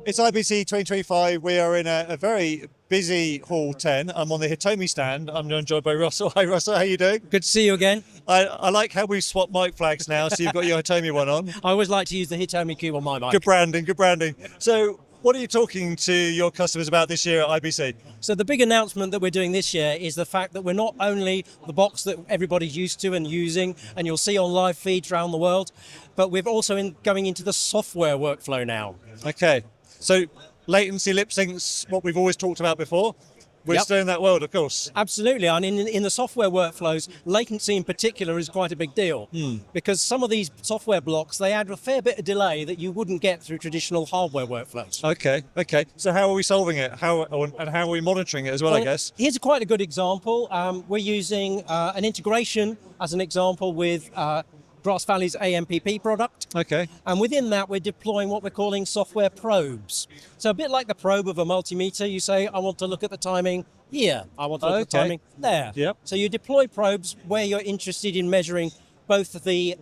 It's IBC 2025. We are in a very busy Hall 10. I'm on the Hitomi stand. I'm joined by Russell. Hi, Russell. How are you doing? Good to see you again. I like how we've swapped mic flags now, so you've got your Hitomi one on. I always like to use the Hitomi cube on my mic. Good branding, good branding. So what are you talking to your customers about this year at IBC? So the big announcement that we're doing this year is the fact that we're not only the box that everybody's used to and using, and you'll see on live feeds around the world, but we're also going into the software workflow now. Okay. So latency lip sync's what we've always talked about before. We're still in that world, of course. Absolutely, and in the software workflows, latency in particular is quite a big deal because some of these software blocks, they add a fair bit of delay that you wouldn't get through traditional hardware workflows. Okay. So how are we solving it? How are we monitoring it as well, I guess? Here's quite a good example. We're using an integration as an example with Grass Valley's AMPP product. Okay. And within that, we're deploying what we're calling software probes. So a bit like the probe of a multimeter, you say, I want to look at the timing here. I want to look at the timing there. Yep. So you deploy probes where you're interested in measuring both the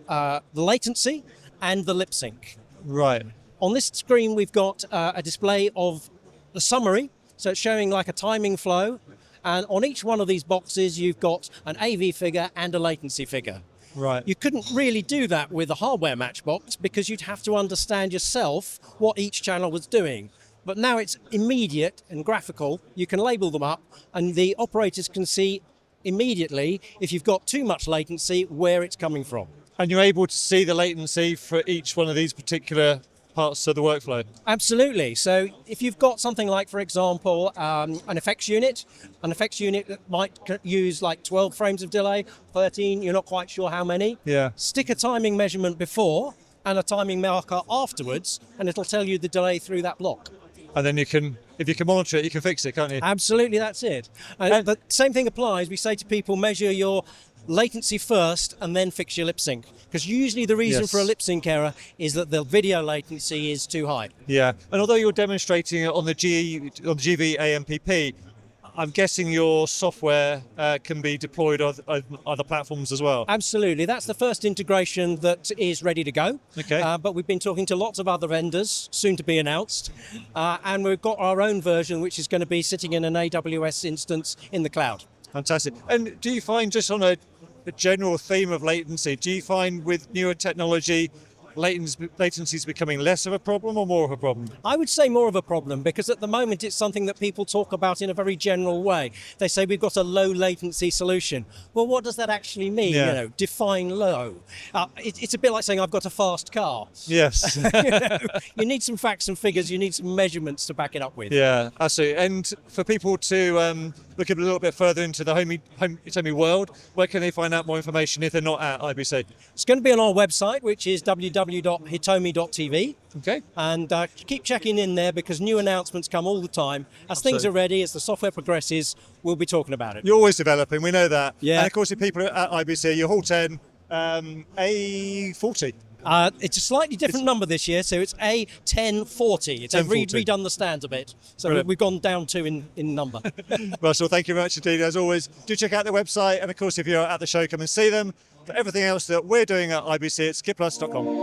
latency and the lip sync. Right. On this screen, we've got a display of the summary. So it's showing like a timing flow. And on each one of these boxes, you've got an AV figure and a latency figure. Right. You couldn't really do that with a hardware matchbox because you'd have to understand yourself what each channel was doing. But now it's immediate and graphical. You can label them up and the operators can see immediately if you've got too much latency, where it's coming from. And you're able to see the latency for each one of these particular parts of the workflow? Absolutely. So if you've got something like, for example, an effects unit that might use like 12 frames of delay, 13, you're not quite sure how many. Yeah. Stick a timing measurement before and a timing marker afterwards, and it'll tell you the delay through that block. And then if you can monitor it, you can fix it, can't you? Absolutely, that's it. But the same thing applies. We say to people, measure your latency first and then fix your lip sync, because usually the reason for a lip sync error is that the video latency is too high. Yeah, and although you're demonstrating it on the GV AMPP, I'm guessing your software can be deployed on other platforms as well. Absolutely, that's the first integration that is ready to go. Okay. But we've been talking to lots of other vendors, soon to be announced, and we've got our own version which is going to be sitting in an AWS instance in the cloud. Fantastic. And do you find, just on a general theme of latency, do you find with newer technology, latency is becoming less of a problem or more of a problem? I would say more of a problem, because at the moment it's something that people talk about in a very general way. They say we've got a low latency solution. Well, what does that actually mean? Yeah. You know, define low. It's a bit like saying I've got a fast car. Yes. You need some facts and figures, you need some measurements to back it up with. Yeah, absolutely. And for people to look a little bit further into the Hitomi world, where can they find out more information if they're not at IBC? It's going to be on our website, which is www.hitomi.tv. Okay. And keep checking in there, because new announcements come all the time. As things are ready, as the software progresses, we'll be talking about it. You're always developing, we know that. Yeah. And of course, if people are at IBC, you're Hall 10, A40. It's a slightly different number this year, so it's A1040. It's redone the stands a bit, so Brilliant. we've gone down 2 in number. Russell, thank you very much indeed. As always, do check out the website, and of course, if you're at the show, come and see them. For everything else that we're doing at IBC, it's KitPlus.com.